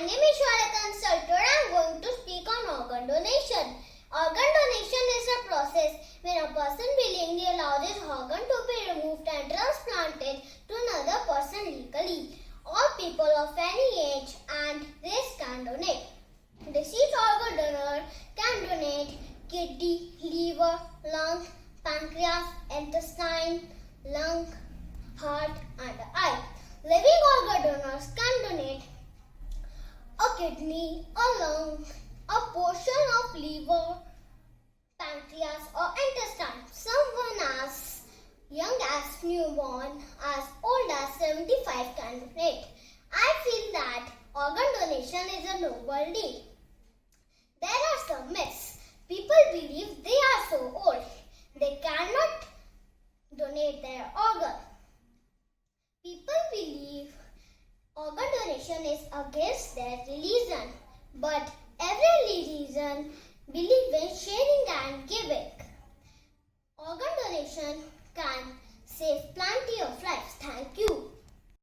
name is Shwarata Ansal. Today I am going to speak on organ donation. Organ donation is a process when a person willingly allows his organ to be removed and transplanted to another person legally. All people of any age and race can donate. Deceased organ donor can donate kidney, liver, lung, pancreas, intestine, lung, heart and eye. Living organ donors can donate a kidney, a lung, a portion of liver, pancreas or intestine. Someone as young as newborn, as old as 75 can donate. I feel that organ donation is a noble deed. There are some myths. People believe they are so old, they cannot donate their organ. People believe organ donation is against their religion, but every religion believes in sharing and giving. Organ donation can save plenty of lives. Thank you.